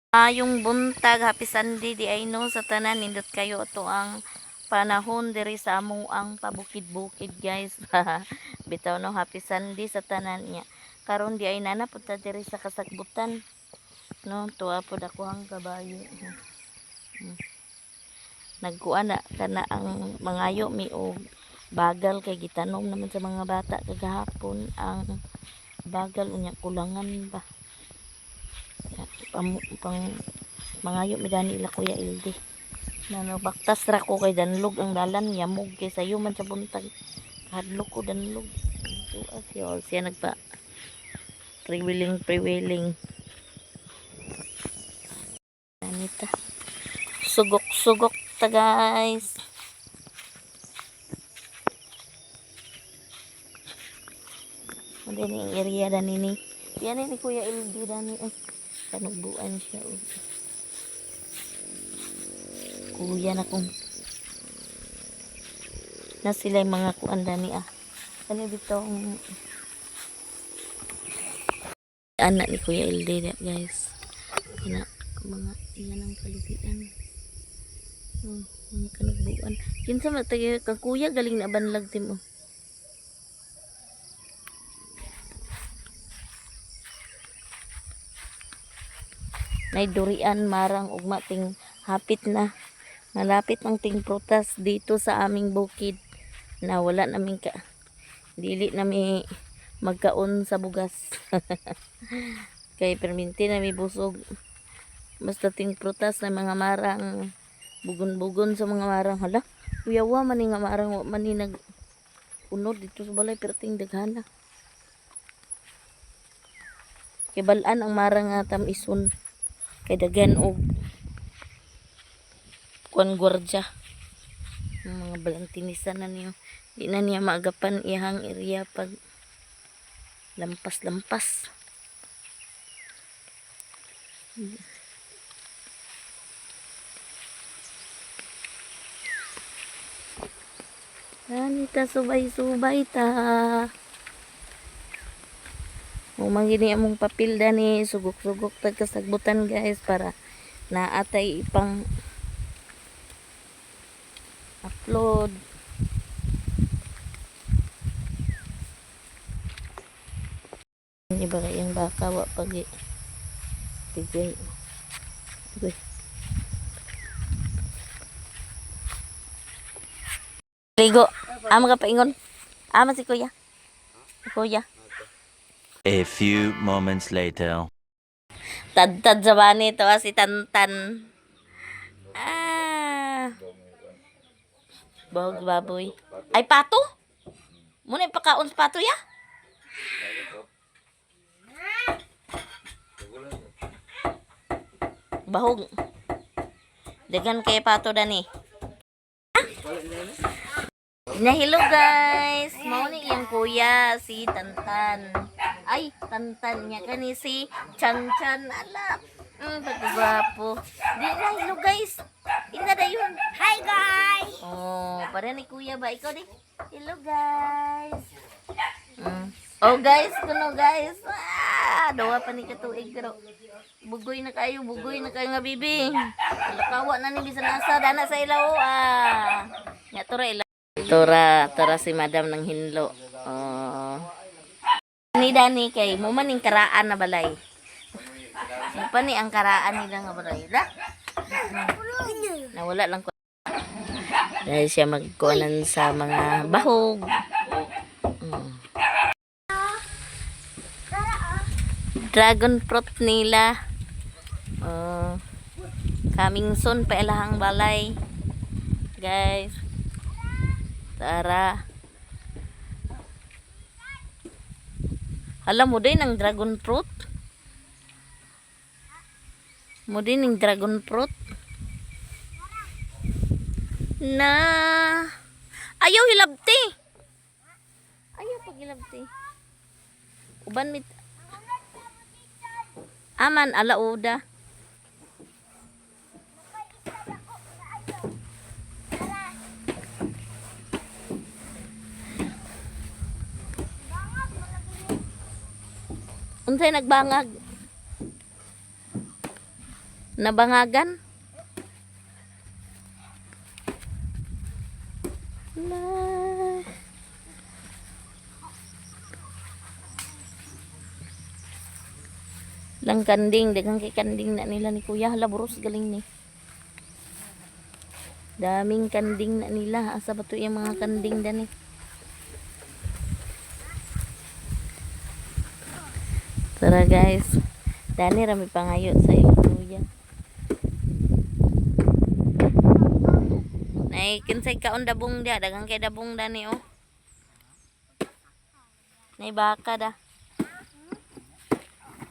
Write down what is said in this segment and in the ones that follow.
Yung buntag, happy Sunday di ay no sa tanan nindot kayo to ang panahon diri sa amo ang pabukid-bukid guys. Bitaw no happy Sunday sa tanan niya. Karon di ay nana punta diri sa kasagbutan. No, tuwa pod ako ang kabayo. Nagkuan na kana ang mangayo mi og bagal kay gitanom naman sa mga bata kagahapon ang bagal unya kulangan ba. Pang mangayo mi dani ila Kuya Ildi. Baktas ra ko kay danlog ang dalan yamog kay sayo man sa buntag. Hadlok ko danlog. Siya nagpa prewilling. Anita. Sugok ta guys. Ano yung area dani ni. Yan ni Kuya Ildi dani. Kanugbuan siya. Kuya na kung na sila yung mga kuanda ni ano dito anak ni Kuya Ildi guys. Kana mga iyan ang kalupian. Mga kanugbuan. Kinsa matay kang kuya galing na banlag tim oh. Nay durian marang ugma ting hapit na. Malapit ang ting prutas dito sa aming bukid na wala namin dili nami magkaon sa bugas. Kay perminti nami busog. Basta ting prutas na mga marang bugon-bugon sa mga marang hala. Kuyawa man nga marang man ni nag unod dito sa balay perting daghana. Kay balaan ang marang nga tamison. Kay daghan og kuan gwardya mga balantinisan na niyo di na niya maagapan iyang area pag lampas Anita subay ta mangini among papel dani sugok tagkasagbutan guys para naatay ipang upload. Iba kayang baka wa pagi tigay ligo ama ka paingon ama si kuya. A few moments later. Tad sa bani to si Tantan. Bahog baboy. Ay pato? Muna ipakaon sa pato ya? Bahog. Dagan kay pato dani. Hello guys. Mao ni iyang kuya si Tantan. Ay, Tantan niya kani si Chan. Ala. Pagwapo. Di na hello guys. Ina dayon. Hi guys. Oh, para ni kuya ba ikaw di? Hello guys. Oh guys, kuno guys. Dawa pa ni katuig pero bugoy na kayo nga bibi. Lakawa na ni bisan asa dana sa ilaw Nya tora si madam ng hinlo. Oh. Ni dani kay mo man ning karaan na balay. Mo pa ni ang karaan nila nga balay. Nawala lang ko. Dahil siya magkuanan sa mga bahog. Dragon fruit nila. Coming soon pa ilahang balay. Guys. Tara. Alam mo din ang dragon fruit? Na ayaw hilabti. Pag hilabti. Uban mit aman alauda. Unsay nagbangag? Nabangagan. La. Lang kanding, dagang kay kanding na nila ni Kuya. Hala, buros galing ni. Daming kanding na nila. Asa ba to yung mga kanding dani? Tara guys. Dani rami pangayo sa ilang Kuya. Nay, kinsay kaon dabong dia. Dagang kay dabong dani oh. Nay baka da.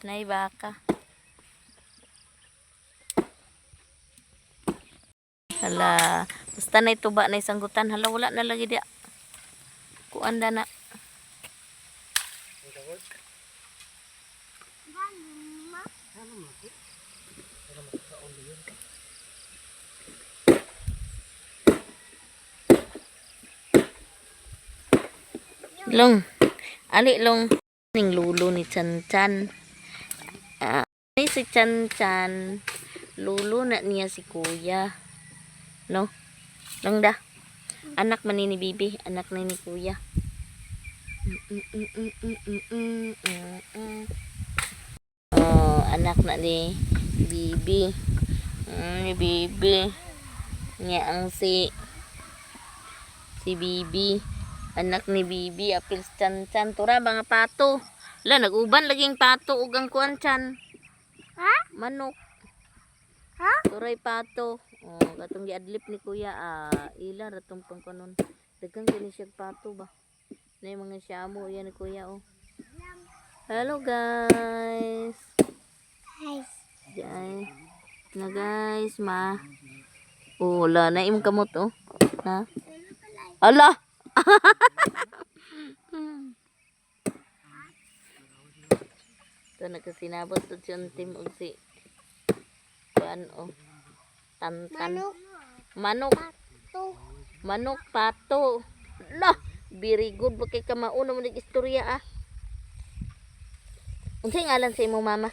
Nay baka. Hala, basta na ituba na isanggutan. Hala, wala na lagi dia. Kuanda na. Long, ali long ning lulo ni Chan Chan. Ni si Chan Chan, lulo na niya si Kuya. No? Long da. Anak man ni Bibi, anak na ni Kuya. Oh, anak na ni Bibi. Ni Bibi. Niya ang si Bibi. Anak ni Bibi, apil Chan Chan. Tura, mga pato. La, nag-uban laging pato. Ugang kuan Chan. Ha? Manok. Ha? Turay pato. Oh, katong giadlip ni Kuya. Ila, ratong pangkanon. Dagang kini siya pato ba? Na yung mga siyamo. Yan ni Kuya, oh. Hello, guys. Hi. Diyan. Na, guys, ma. Oh, wala na imong kamot, oh. Ha? Ala! Ito nagkasinabot to siyang team og si kuan o tantan manok manok pato lah very good ba kay kamauno mo nig istorya unsay ngalan sa imong mama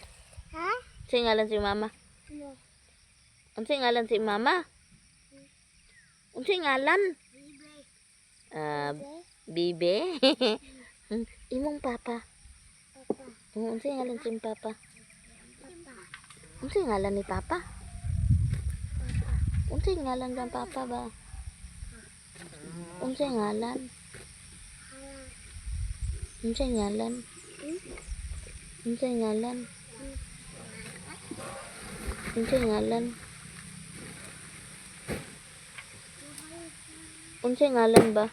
ha unsay ngalan sa imong mama unsay ngalan sa imong mama unsay ngalan Bibe. Imong papa. Unsay ngalan sa imong papa? Unsay ngalan ni papa? Unsay ngalan ng papa ba? Unsay ngalan? Unsay ngalan? Unsay ngalan? Unsay ngalan? Unsay ngalan ba?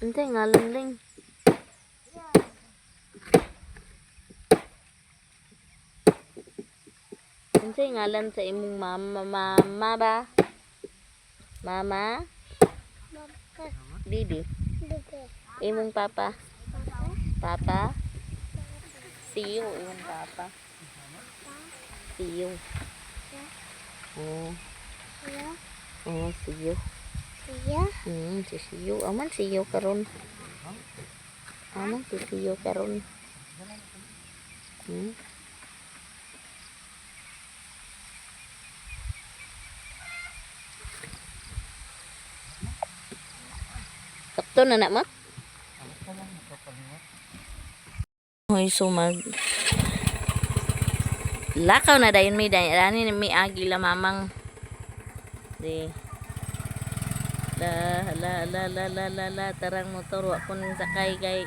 Unsay ngalan ling? Unsay ngalan sa imong mama ba? Mama? Bibi. Imong papa? Papa? Siyo imong papa. Siyo. Oh. Oh, siyo. Siyo? Si siyo. Aman siyo karon. Aman si siyo karon. Sakto na mo? Hoy sumag. Lakaw na dayon mi dani mi agila mamang. Di. La tarang motor wa kun sakay kay.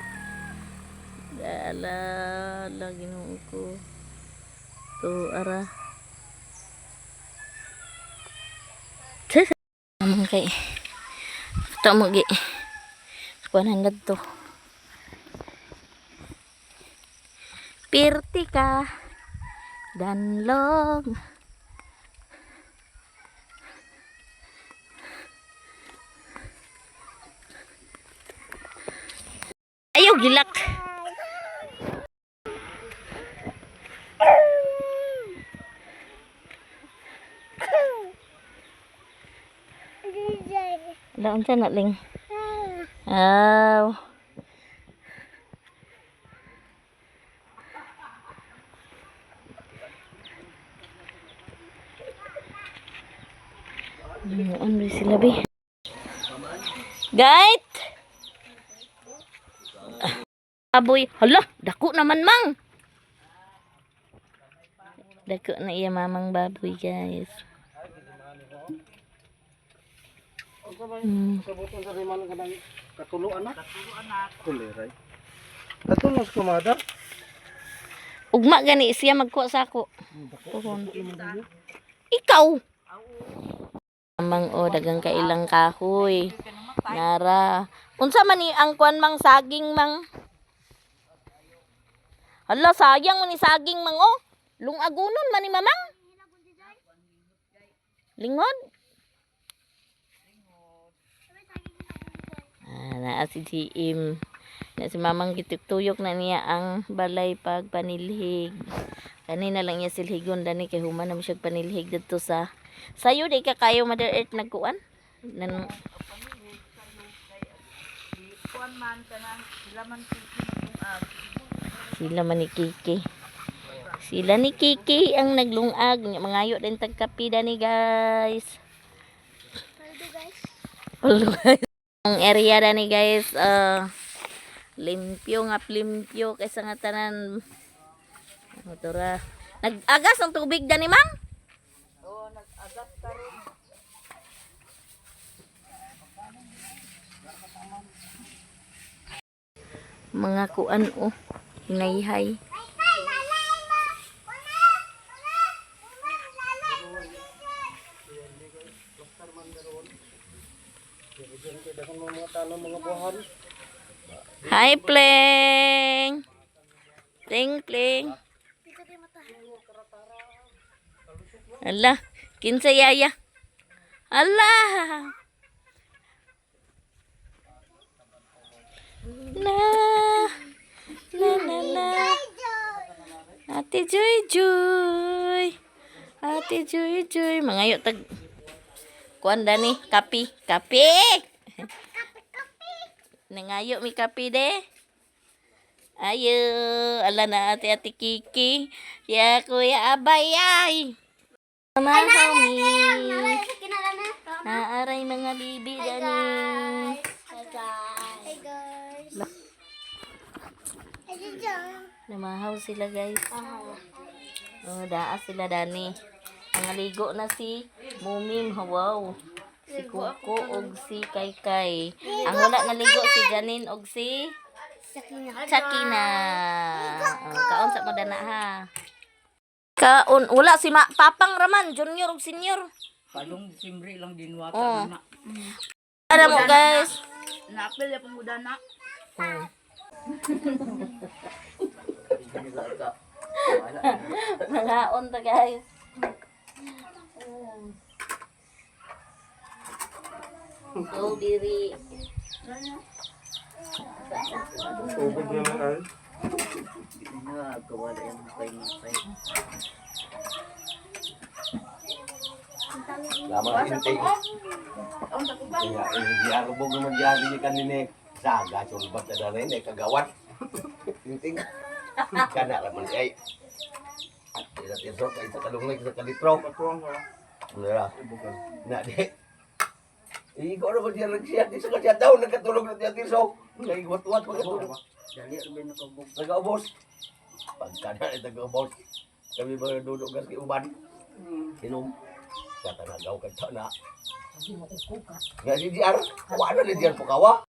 La Ginoo ko. To ara. Amang kay. Ito mo gi. 100 to. Pirti ka danlog. Ayaw gilak. Daon sa naling. Ano sila be? Guys! Baboy. Hala, dako naman mang. Dako na iya mamang baboy, guys. Kabuton sa riman ka ng katuluan na? Katuluan na. Kuliray. Katulong sa kumada? Ugma gani siya magkuha sa ako. Puhon. Ikaw. Amang o dagang kailang kahoy. Nara. Unsa man ni ang kuan mang saging mang? Hala, sayang man ni saging mang o. Lungagunon man ni mamang. Lingod. Naa si GM. Na si mamang gituyok na niya ang balay pag panilhig. Kanina lang niya silhigon dani kay human na siya panilhig dito sa sayo di ka kayo Mother Earth nagkuan. Nan sila man ni Kiki. Sila ni Kiki ang naglungag. Mangayo din tagkapi dani guys. Hello guys. Ang area dani guys limpyo nga limpyo kaysa nga tanan motora. Nag-agas ang tubig dani mang? Oo, nag-agas karon. Mga kuan hinayhay. Hi, Pleng. Pleng. Ala, kinsa yaya. Ala. Na. Ate Joy. Mangayo tag kuan dani, kapi. Nangayo mi kapi de. Ayo, ala na ate Kiki. Ya kuya Abay ay. Mamahaw mi. Naaray mga bibi dani. Hey guys. Namahaw sila guys. Oh, daa sila dani. Nangaligo na si Mumim. Wow. Si Kuko og si Kaykay. Ang wala naligo si Janine og si Sakina. Kaon sa madana ha. Kaon wala si Papang Raman, junior ug senior. Palong simri lang dinwata Oh. na. Ada mo guys. Napil ya pemuda na. Nangaon ta guys. Go diri. Ubod na lang ay. Kawala yung pay. Lama intay. Kaya hindi ako bog naman diyan ni kanine. Saga sulbat na rin ay kagawat. Tinting. Kana raman ay. Tira-tira kay sa kalungay sa kalitro. Patuang ka. Wala. Na di. Igo na ba diyan nagsiya? Di sa kanya daw nagkatulog na diyan tiso. Kay wat-wat pagkatulog. Dali rin nakabog. Nagaubos. Pagkana ay nagaubos. Kami ba duduk gas kay uban. Inom. Kata nagaw kay na. Nga si Diar, wala ni Diar pukawa.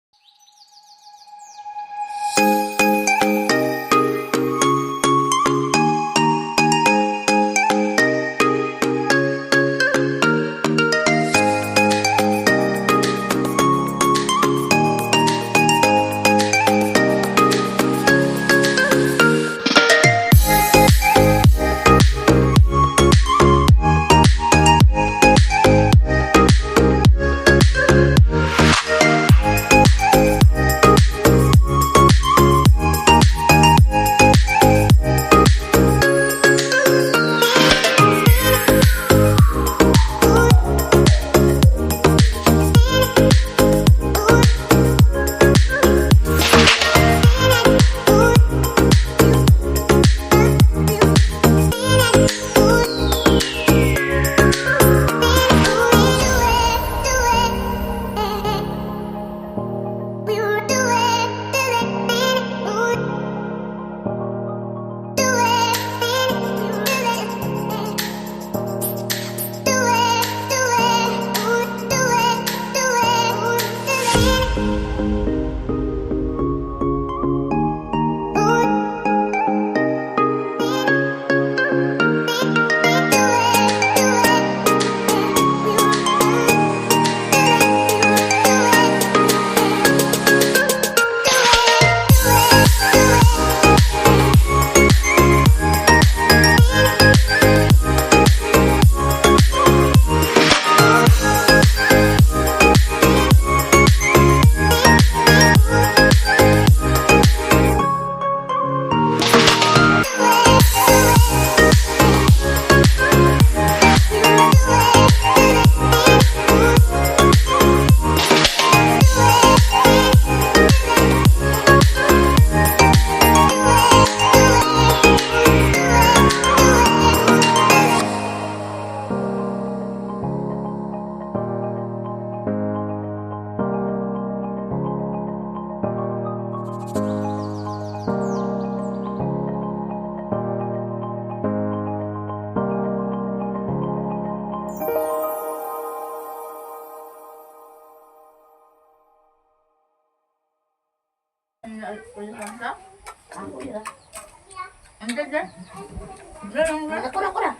Ako yun. Ang ganda. Ako na.